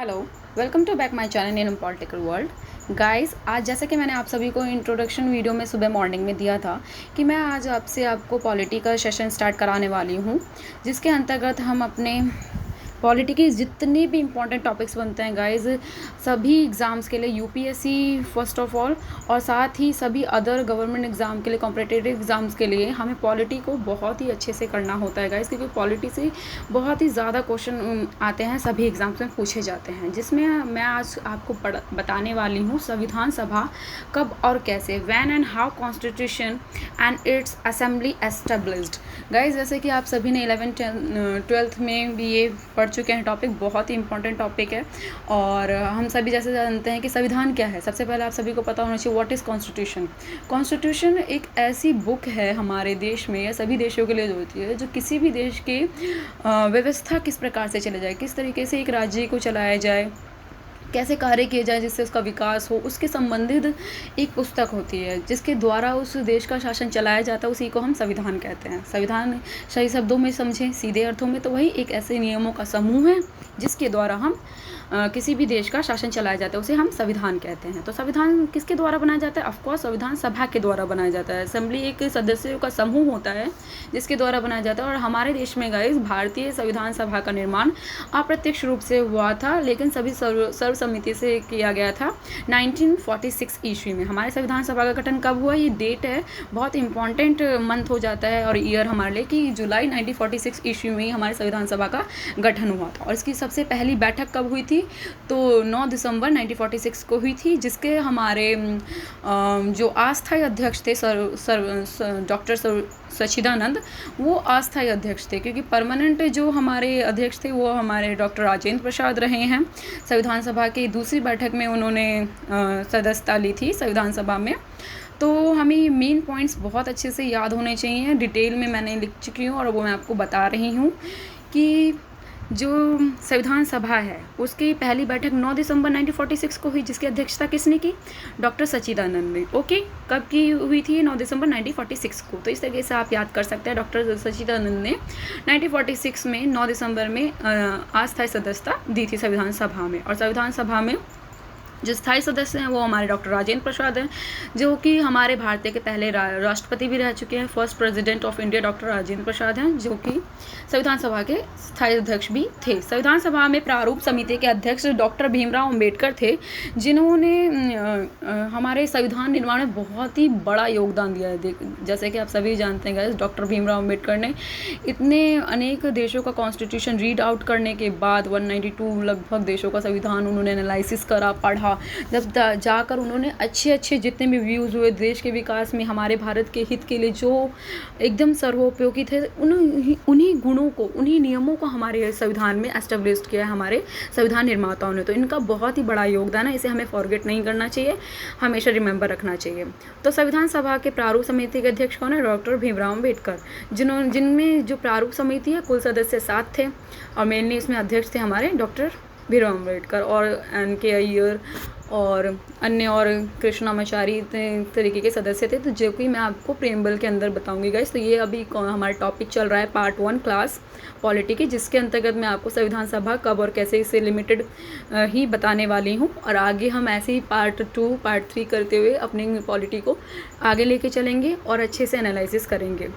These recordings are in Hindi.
Hello, welcome to back my channel in political world. Guys, आज जैसे कि मैंने आप सभी को इंट्रोडक्शन वीडियो में सुबह मॉर्निंग में दिया था कि मैं आज आपको पॉलिटी का सेशन स्टार्ट कराने वाली हूँ, जिसके अंतर्गत हम अपने पॉलिटी के जितने भी इंपॉर्टेंट टॉपिक्स बनते हैं गाइस, सभी एग्ज़ाम्स के लिए यूपीएससी फर्स्ट ऑफ ऑल और साथ ही सभी अदर गवर्नमेंट एग्ज़ाम के लिए, कॉम्पिटिटिव एग्ज़ाम्स के लिए हमें पॉलिटी को बहुत ही अच्छे से करना होता है गाइस, क्योंकि पॉलिटी से बहुत ही ज़्यादा क्वेश्चन आते हैं, सभी एग्ज़ाम्स में पूछे जाते हैं, जिसमें मैं आज आपको बताने वाली हूँ संविधान सभा कब और कैसे, when and how constitution and it's assembly established. Guys, जैसे कि आप सभी ने 11th-12th में भी ये पढ़ चुके हैं, टॉपिक बहुत ही इंपॉर्टेंट टॉपिक है। और हम सभी जैसे जानते हैं कि संविधान क्या है। सबसे पहले आप सभी को पता होना चाहिए व्हाट इज़ कॉन्स्टिट्यूशन। कॉन्स्टिट्यूशन एक ऐसी बुक है हमारे देश में या सभी देशों के लिए जो होती है, जो किसी भी देश की व्यवस्था किस प्रकार से चले जाए, किस तरीके से एक राज्य को चलाया जाए, कैसे कार्य किए जाए जिससे उसका विकास हो, उसके संबंधित एक पुस्तक होती है जिसके द्वारा उस देश का शासन चलाया जाता है। उसी को हम संविधान कहते हैं। संविधान सही शब्दों में समझें, सीधे अर्थों में, तो वही एक ऐसे नियमों का समूह है जिसके द्वारा हम किसी भी देश का शासन चलाया जाता है, उसे हम संविधान कहते हैं। तो संविधान किसके द्वारा बनाया जाता है? ऑफकोर्स संविधान सभा के द्वारा बनाया जाता है। असेंबली एक सदस्यों का समूह होता है जिसके द्वारा बनाया जाता है। और हमारे देश में गाइस, भारतीय संविधान सभा का निर्माण अप्रत्यक्ष रूप से हुआ था, लेकिन सभी सर्वसम्मति से किया गया था 1946 ईस्वी में। हमारे संविधान सभा का गठन कब हुआ, ये डेट है, बहुत इंपॉर्टेंट मंथ हो जाता है और ईयर हमारे लिए, कि जुलाई 1946 ईस्वी में ही हमारे संविधान सभा का गठन हुआ था। और इसकी सबसे पहली बैठक कब हुई थी? तो 9 दिसंबर 1946 को हुई थी, जिसके हमारे जो अस्थायी अध्यक्ष थे डॉक्टर सच्चिदानंद, वो अस्थायी अध्यक्ष थे, क्योंकि परमानेंट जो हमारे अध्यक्ष थे वो हमारे डॉक्टर राजेंद्र प्रसाद रहे हैं। संविधान सभा की दूसरी बैठक में उन्होंने सदस्यता ली थी संविधान सभा में। तो हमें मेन पॉइंट्स बहुत अच्छे से याद होने चाहिए, डिटेल में मैंने लिख चुकी हूँ और वो मैं आपको बता रही हूँ कि जो संविधान सभा है उसकी पहली बैठक 9 दिसंबर 1946 को हुई, जिसकी अध्यक्षता किसने की? डॉक्टर सच्चिदानंद ने। ओके, कब की हुई थी? 9 दिसंबर 1946 को। तो इस तरीके से आप याद कर सकते हैं, डॉक्टर सच्चिदानंद ने 1946 में 9 दिसंबर में अस्थायी सदस्यता दी थी संविधान सभा में। और संविधान सभा में जो स्थायी सदस्य हैं वो हमारे डॉक्टर राजेंद्र प्रसाद हैं, जो कि हमारे भारतीय के पहले राष्ट्रपति भी रह चुके हैं। First president of India doctor Rajendra Prasad हैं, जो कि संविधान सभा के स्थायी अध्यक्ष भी थे। संविधान सभा में प्रारूप समिति के अध्यक्ष डॉक्टर भीमराव अंबेडकर थे, जिन्होंने हमारे संविधान निर्माण में बहुत ही बड़ा योगदान दिया है। जैसे कि आप सभी जानते हैं गाइस, डॉक्टर भीमराव अंबेडकर ने इतने अनेक देशों का कॉन्स्टिट्यूशन रीड आउट करने के बाद 192 लगभग देशों का संविधान उन्होंने एनालिसिस करा, पढ़ा। जब जाकर उन्होंने अच्छे जितने भी व्यूज़ हुए देश के विकास में, हमारे भारत के हित के लिए जो एकदम सर्वोपयोगी थे, उन्हीं गुणों को, उन्हीं नियमों को हमारे संविधान में एस्टेब्लिश किया है हमारे संविधान निर्माताओं ने। तो इनका बहुत ही बड़ा योगदान है, इसे हमें फॉरगेट नहीं करना चाहिए, हमेशा रिमेंबर रखना चाहिए। तो संविधान सभा के प्रारूप समिति के अध्यक्ष कौन है? डॉक्टर भीमराव अम्बेडकर, जिनमें जो प्रारूप समिति है कुल सदस्य 7 थे, और मेनली इसमें अध्यक्ष थे हमारे डॉक्टर भीमराव अम्बेडकर और NK अय्यर और अन्य और कृष्णामाचारी तरीके के सदस्य थे, तो जो कि मैं आपको प्रेमबल के अंदर बताऊंगी गाइस। तो ये अभी हमारा टॉपिक चल रहा है पार्ट 1 क्लास पॉलिटी की, जिसके अंतर्गत मैं आपको संविधान सभा कब और कैसे इससे रिलेटेड ही बताने वाली हूँ। और आगे हम ऐसे ही पार्ट 2 पार्ट 3 करते हुए अपनी पॉलिटी को आगे लेके चलेंगे और अच्छे से एनालिसिस करेंगे,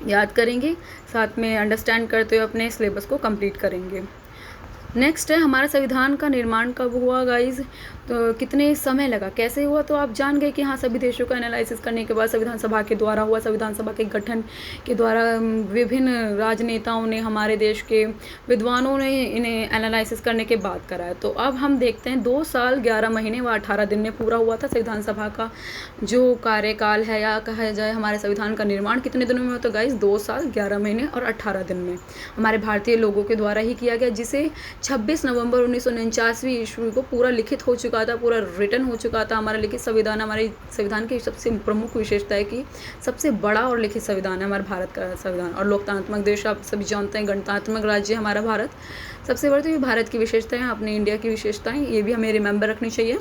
याद करेंगे, साथ में अंडरस्टैंड करते हुए अपने सिलेबस को कंप्लीट करेंगे। नेक्स्ट है हमारा संविधान का निर्माण कब हुआ गाइज, तो कितने समय लगा, कैसे हुआ, तो आप जान गए कि हाँ, सभी देशों का एनालिसिस करने के बाद संविधान सभा के द्वारा हुआ। संविधान सभा के गठन के द्वारा विभिन्न राजनेताओं ने, हमारे देश के विद्वानों ने इन्हें एनालिसिस करने के बाद कराया। तो अब हम देखते हैं 2 साल 11 महीने व 18 दिन में पूरा हुआ था संविधान सभा का जो कार्यकाल है, या कहा जाए हमारे संविधान का निर्माण कितने दिनों में होता है गाइज? 2 साल 11 महीने और 18 दिन में हमारे भारतीय लोगों के द्वारा ही किया गया, जिसे 26 नवंबर 1949 ईस्वी को पूरा लिखित हो चुका था, पूरा रिटन हो चुका था। हमारा लिखित संविधान हमारे संविधान की सबसे प्रमुख विशेषता है कि सबसे बड़ा और लिखित संविधान है हमारे भारत का संविधान। और लोकतांत्रिक देश आप सभी जानते हैं, गणतांत्रिक राज्य हमारा भारत सबसे बड़ा। तो ये भारत की विशेषताएं, अपने इंडिया की विशेषताएं, ये भी हमें रिमेंबर रखनी चाहिए।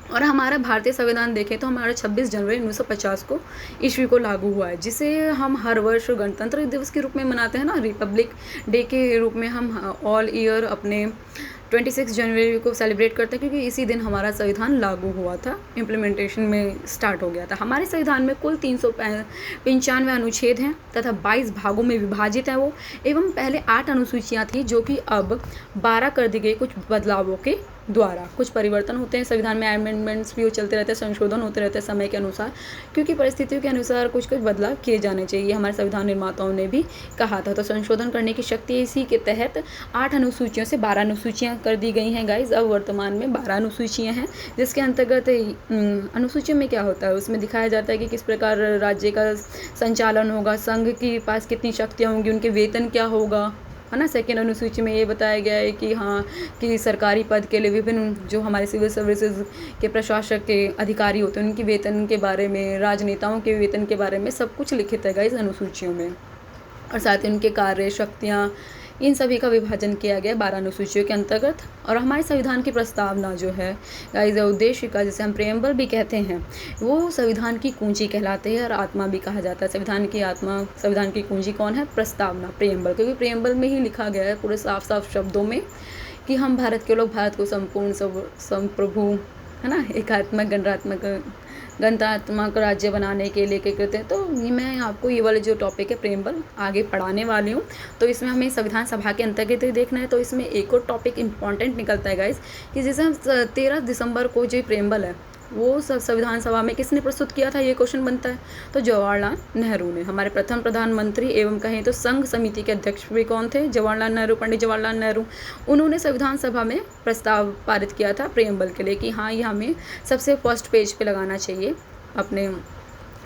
और हमारा भारतीय संविधान देखें तो हमारा 26 जनवरी 1950 को ईस्वी को लागू हुआ है, जिसे हम हर वर्ष गणतंत्र दिवस के रूप में मनाते हैं ना, रिपब्लिक डे के रूप में हम ऑल ईयर अपने 26 जनवरी को सेलिब्रेट करते हैं, क्योंकि इसी दिन हमारा संविधान लागू हुआ था, इम्प्लीमेंटेशन में स्टार्ट हो गया था। हमारे संविधान में कुल 395 अनुच्छेद हैं तथा 22 भागों में विभाजित है वो, एवं पहले 8 अनुसूचियाँ थी जो कि अब 12 कर दी गई कुछ बदलावों के द्वारा। कुछ परिवर्तन होते हैं संविधान में, अमेंडमेंट्स भी वो चलते रहते हैं, संशोधन होते रहते हैं समय के अनुसार, क्योंकि परिस्थितियों के अनुसार कुछ बदलाव किए जाने चाहिए, हमारे संविधान निर्माताओं ने भी कहा था। तो संशोधन करने की शक्ति इसी के तहत 8 अनुसूचियों से 12 अनुसूचियाँ कर दी गई हैं गाइज। अब वर्तमान में 12 अनुसूचियाँ हैं, जिसके अंतर्गत अनुसूचियों में क्या होता है, उसमें दिखाया जाता है कि किस प्रकार राज्य का संचालन होगा, संघ के पास कितनी शक्तियाँ होंगी, उनके वेतन क्या होगा, है ना। सेकेंड अनुसूची में ये बताया गया है कि हाँ, कि सरकारी पद के लिए विभिन्न जो हमारे सिविल सर्विसेज के प्रशासक के अधिकारी होते हैं उनकी वेतन के बारे में, राजनेताओं के वेतन के बारे में सब कुछ लिखित है इस अनुसूचियों में, और साथ ही उनके कार्य, शक्तियाँ, इन सभी का विभाजन किया गया 12 अनुसूचियों के अंतर्गत। और हमारे संविधान की प्रस्तावना जो है गाइस, उद्देश्य का, जिसे हम प्रेम्बल भी कहते हैं, वो संविधान की कुंजी कहलाते हैं और आत्मा भी कहा जाता है। संविधान की आत्मा, संविधान की कुंजी कौन है? प्रस्तावना, प्रेम्बल, क्योंकि प्रेम्बल में ही लिखा गया है पूरे साफ साफ शब्दों में कि हम भारत के लोग भारत को संपूर्ण संप्रभु, है ना, एकात्मक गणतात्मक राज्य बनाने के लिए क्या करते हैं। तो मैं आपको ये वाले जो टॉपिक है प्रेम्बल आगे पढ़ाने वाली हूँ। तो इसमें हमें संविधान सभा के अंतर्गत ही देखना है। तो इसमें एक और टॉपिक इंपॉर्टेंट निकलता है गाइस, कि जैसे हम 13 दिसंबर को जो प्रेम्बल है वो संविधान सभा में किसने प्रस्तुत किया था, ये क्वेश्चन बनता है। तो जवाहरलाल नेहरू ने, हमारे प्रथम प्रधानमंत्री एवं कहें तो संघ समिति के अध्यक्ष भी कौन थे? जवाहरलाल नेहरू, पंडित जवाहरलाल नेहरू। उन्होंने संविधान सभा में प्रस्ताव पारित किया था प्रेम्बल के लिए कि हाँ, ये हमें सबसे फर्स्ट पेज पे लगाना चाहिए अपने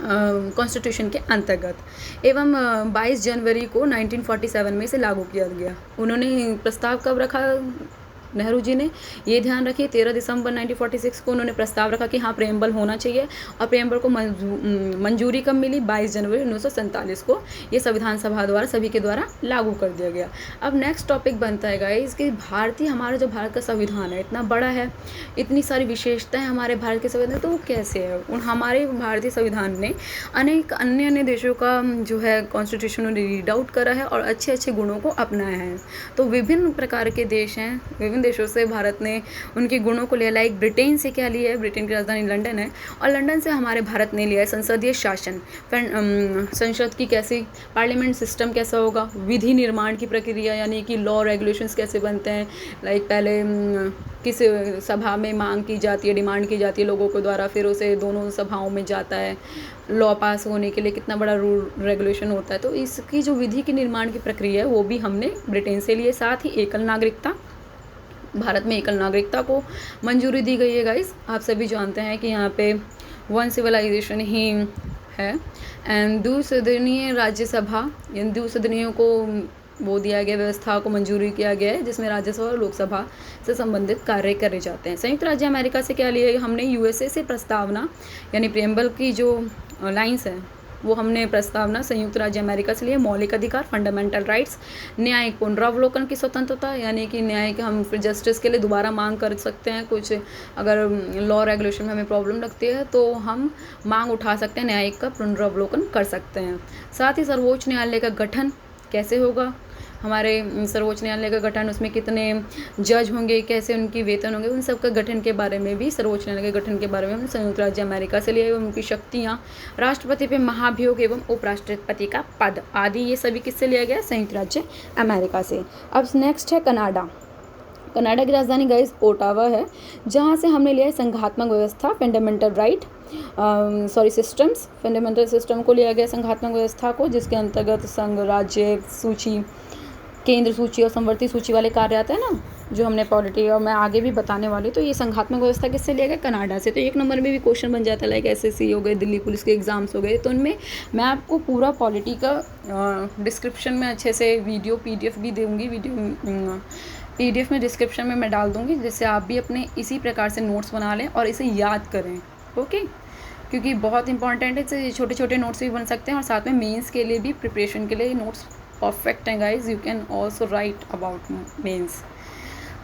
कॉन्स्टिट्यूशन के अंतर्गत। एवं 22 जनवरी को 1947 में इसे लागू किया गया। उन्होंने प्रस्ताव कब रखा? नेहरू जी ने, ये ध्यान रखिए, 13 दिसंबर 1946 को उन्होंने प्रस्ताव रखा कि हाँ, प्रेम्बल होना चाहिए। और प्रेम्बल को मंजूरी कब मिली? 22 जनवरी 1947 को ये संविधान सभा द्वारा सभी के द्वारा लागू कर दिया गया। अब नेक्स्ट टॉपिक बनता है गाइस कि हमारा जो भारत का संविधान है इतना बड़ा है, इतनी सारी विशेषताएं हमारे भारत के संविधान, तो वो कैसे है? हमारे भारतीय संविधान ने अनेक अन्य देशों का जो है कॉन्स्टिट्यूशन रीड आउट करा है और अच्छे अच्छे गुणों को अपनाया है। तो विभिन्न प्रकार के देश हैं, विभिन्न देशों से भारत ने उनके गुणों को लिया। लाइक ब्रिटेन से क्या लिया है? ब्रिटेन की राजधानी लंदन है, और लंदन से हमारे भारत ने लिया है संसदीय शासन, संसद की कैसी, पार्लियामेंट सिस्टम कैसा होगा, विधि निर्माण की प्रक्रिया यानी कि लॉ रेगुलेशंस कैसे बनते हैं। लाइक पहले किस सभा में मांग की जाती है, डिमांड की जाती है लोगों के द्वारा, फिर उसे दोनों सभाओं में जाता है, लॉ पास होने के लिए कितना बड़ा रूल रेगुलेशन होता है। तो इसकी जो विधि की निर्माण की प्रक्रिया है वो भी हमने ब्रिटेन से लिए। साथ ही एकल नागरिकता, भारत में एकल नागरिकता को मंजूरी दी गई है गाइस। आप सभी जानते हैं कि यहाँ पे वन सिविलाइजेशन ही है। एंड द्विसदनीय राज्यसभा, यानी द्विसदनीयों को वो दिया गया, व्यवस्था को मंजूरी किया गया है, जिसमें राज्यसभा और लोकसभा से संबंधित कार्य करे जाते हैं। संयुक्त राज्य अमेरिका से क्या लिया? हमने यूएसए से प्रस्तावना, यानी प्रेम्बल की जो लाइन्स है वो हमने प्रस्तावना संयुक्त राज्य अमेरिका से लिए। मौलिक अधिकार, फंडामेंटल राइट्स, न्यायिक पुनरावलोकन की स्वतंत्रता, यानी कि न्याय के हम फिर जस्टिस के लिए दोबारा मांग कर सकते हैं। कुछ अगर लॉ रेगुलेशन में हमें प्रॉब्लम लगती है तो हम मांग उठा सकते हैं, न्यायिक का पुनरावलोकन कर सकते हैं। साथ ही सर्वोच्च न्यायालय का गठन कैसे होगा? हमारे सर्वोच्च न्यायालय का गठन, उसमें कितने जज होंगे, कैसे उनकी वेतन होंगे, उन सब का गठन के बारे में भी, सर्वोच्च न्यायालय के गठन के बारे में हम संयुक्त राज्य अमेरिका से लिए एवं उनकी शक्तियाँ, राष्ट्रपति पे महाभियोग एवं उपराष्ट्रपति का पद आदि, ये सभी किससे लिया गया? संयुक्त राज्य अमेरिका से। अब नेक्स्ट है कनाडा। कनाडा की राजधानी गाइस ओटावा है, जहाँ से हमने लिया है संघात्मक व्यवस्था, fundamental right systems, fundamental system को लिया गया संघात्मक व्यवस्था को, जिसके अंतर्गत संघ, राज्य सूची, केंद्र सूची और संवर्ती सूची वाले कार्य आते हैं ना, जो हमने पॉलिटी, और मैं आगे भी बताने वाली। तो ये संघात्मक व्यवस्था किससे लिया गया? कनाडा से। तो 1 नंबर में भी क्वेश्चन बन जाता है, लाइक एसएससी हो गए, दिल्ली पुलिस के एग्जाम्स हो गए। तो उनमें मैं आपको पूरा पॉलिटी का डिस्क्रिप्शन में अच्छे से वीडियो PDF भी दूँगी, PDF में डिस्क्रिप्शन में मैं डाल दूँगी, जिससे आप भी अपने इसी प्रकार से नोट्स बना लें और इसे याद करें। ओके, क्योंकि बहुत इंपॉर्टेंट है, इससे छोटे छोटे नोट्स भी बन सकते हैं और साथ में मेंस के लिए भी प्रिपरेशन के लिए नोट्स परफेक्ट हैं guys. You can also write about mains.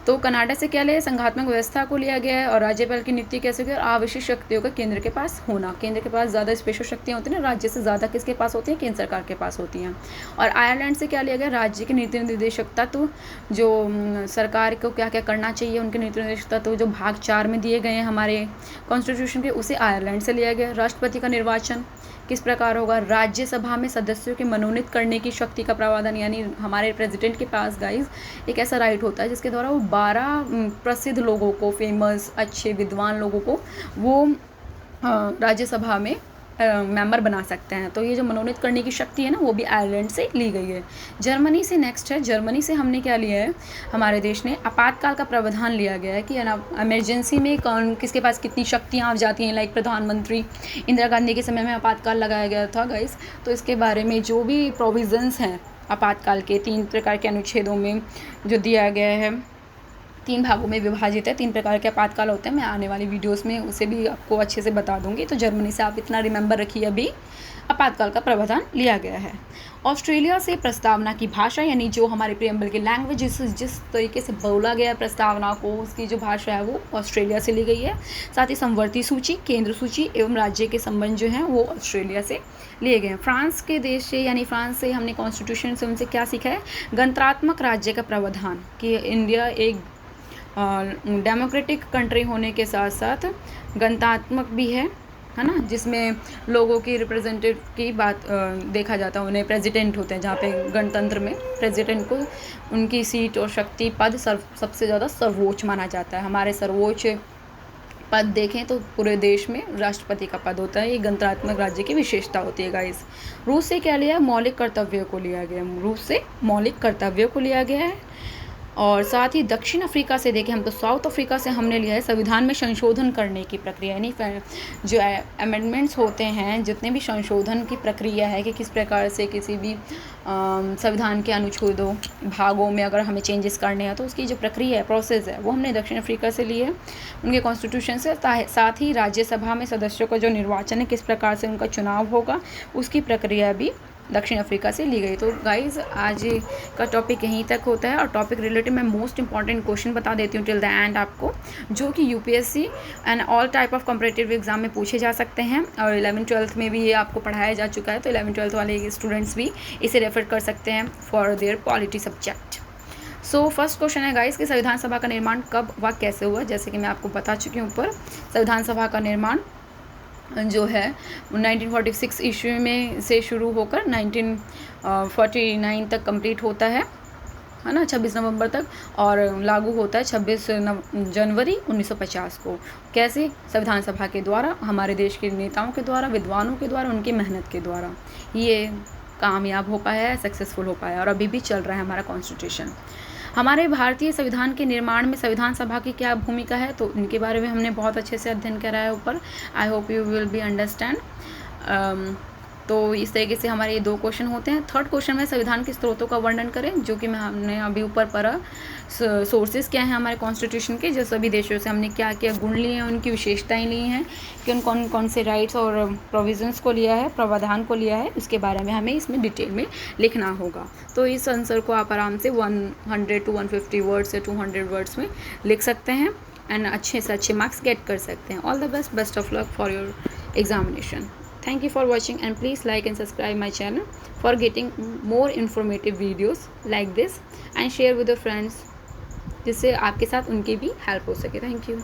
तो कनाडा से क्या लिया, संघात्मक व्यवस्था को लिया गया है और राज्यपाल की नियुक्ति कैसे होगी, और आवश्यक शक्तियों का केंद्र के पास होना, केंद्र के पास ज़्यादा स्पेशल शक्तियाँ होती हैं, राज्य से ज़्यादा किसके पास होती हैं, केंद्र सरकार के पास होती हैं। और आयरलैंड से क्या लिया गया, राज्य की नीति निर्देशक तत्व, जो सरकार को क्या क्या करना चाहिए, उनके नीति निर्देशक तत्व जो भाग 4 में दिए गए हैं हमारे कॉन्स्टिट्यूशन के, उसे आयरलैंड से लिया गया। राष्ट्रपति का निर्वाचन किस प्रकार होगा, राज्यसभा में सदस्यों के मनोनीत करने की शक्ति का प्रावधान, यानी हमारे प्रेसिडेंट के पास गाइज एक ऐसा राइट होता है जिसके द्वारा वो 12 प्रसिद्ध लोगों को, फेमस अच्छे विद्वान लोगों को वो राज्यसभा में मेंबर बना सकते हैं। तो ये जो मनोनीत करने की शक्ति है ना, वो भी आयरलैंड से ली गई है। जर्मनी से नेक्स्ट है, जर्मनी से हमने क्या लिया है, हमारे देश ने आपातकाल का प्रावधान लिया गया है कि इमरजेंसी में कौन किसके पास कितनी शक्तियाँ आ जाती हैं। लाइक प्रधानमंत्री इंदिरा गांधी के समय में आपातकाल लगाया गया था गाइस, तो इसके बारे में जो भी प्रोविज़न्स हैं आपातकाल के 3 प्रकार के अनुच्छेदों में जो दिया गया है, 3 भागों में विभाजित है, 3 प्रकार के आपातकाल होते हैं। मैं आने वाली वीडियोस में उसे भी आपको अच्छे से बता दूंगी। तो जर्मनी से आप इतना रिमेंबर रखिए, अभी आपातकाल का प्रावधान लिया गया है। ऑस्ट्रेलिया से प्रस्तावना की भाषा, यानी जो हमारे प्रियम्बल की लैंग्वेज जिस तरीके से बोला गया है प्रस्तावना को, उसकी जो भाषा है वो ऑस्ट्रेलिया से ली गई है। साथ ही समवर्ती सूची, केंद्र सूची एवं राज्य के संबंध जो हैं वो ऑस्ट्रेलिया से लिए गए हैं। फ्रांस के देश से, यानी फ्रांस से हमने कॉन्स्टिट्यूशन से उनसे क्या सीखा है, गणतंत्रात्मक राज्य का प्रावधान, कि इंडिया एक डेमोक्रेटिक कंट्री होने के साथ साथ गणतंत्रात्मक भी है ना, जिसमें लोगों की रिप्रेजेंटेटिव की बात देखा जाता है। उन्हें प्रेसिडेंट होते हैं, जहाँ पे गणतंत्र में प्रेसिडेंट को उनकी सीट और शक्ति पद सबसे ज़्यादा सर्वोच्च माना जाता है। हमारे सर्वोच्च पद देखें तो पूरे देश में राष्ट्रपति का पद होता है। ये गणतंत्रात्मक राज्य की विशेषता होती है गाइस। रूस से क्या लिया, मौलिक कर्तव्यों को लिया गया, रूस से मौलिक कर्तव्यों को लिया गया है। और साथ ही दक्षिण अफ्रीका से देखें हम तो साउथ अफ्रीका से हमने लिया है संविधान में संशोधन करने की प्रक्रिया, यानी जो अमेंडमेंट्स होते हैं, जितने भी संशोधन की प्रक्रिया है कि किस प्रकार से किसी भी संविधान के अनुच्छेदों भागों में अगर हमें चेंजेस करने हैं तो उसकी जो प्रक्रिया है, प्रोसेस है, वो हमने दक्षिण अफ्रीका से ली है उनके कॉन्स्टिट्यूशन से। साथ ही राज्यसभा में सदस्यों का जो निर्वाचन है, किस प्रकार से उनका चुनाव होगा, उसकी प्रक्रिया भी दक्षिण अफ्रीका से ली गई। तो गाइज़ आज का टॉपिक यहीं तक होता है। और टॉपिक रिलेटेड मैं मोस्ट इंपॉर्टेंट क्वेश्चन बता देती हूँ टिल द एंड आपको, जो कि UPSC and all type of competitive exam में पूछे जा सकते हैं। और 11th-12th में भी ये आपको पढ़ाया जा चुका है, तो 11th-12th वाले स्टूडेंट्स भी इसे रेफर कर सकते हैं for their polity subject. So first question है गाइस कि संविधान सभा का निर्माण कब व कैसे हुआ। जैसे कि मैं आपको बता चुकी हूँ ऊपर, संविधान सभा का निर्माण जो है 1946 ईस्वी में से शुरू होकर 1949 तक कंप्लीट होता है ना, 26 नवंबर तक, और लागू होता है 26 जनवरी 1950 को। कैसे, संविधान सभा के द्वारा, हमारे देश के नेताओं के द्वारा, विद्वानों के द्वारा, उनकी मेहनत के द्वारा ये कामयाब हो पाया है, सक्सेसफुल हो पाया है, और अभी भी चल रहा है हमारा कॉन्स्टिट्यूशन। हमारे भारतीय संविधान के निर्माण में संविधान सभा की क्या भूमिका है, तो इनके बारे में हमने बहुत अच्छे से अध्ययन करा है ऊपर। I hope you will be understand. तो इस तरीके से हमारे ये 2 क्वेश्चन होते हैं। थर्ड क्वेश्चन में संविधान के स्रोतों का वर्णन करें, जो कि हमने अभी ऊपर पढ़ा। सोर्सेज क्या हैं हमारे कॉन्स्टिट्यूशन के, जो सभी देशों से हमने क्या क्या गुण लिए हैं, उनकी विशेषताएं ली हैं, कि उन कौन कौन से राइट्स और प्रोविजंस को लिया है, प्रावधान को लिया है, उसके बारे में हमें इसमें डिटेल में लिखना होगा। तो इस आंसर को आप आराम से 100 to 150 वर्ड्स या 200 वर्ड्स में लिख सकते हैं एंड अच्छे से अच्छे मार्क्स गेट कर सकते हैं। All the best, best of luck for your examination. Thank you for watching and please like and subscribe my channel for getting more informative videos like this and share with your friends, जिससे आपके साथ उनकी भी हेल्प हो सके. Thank you.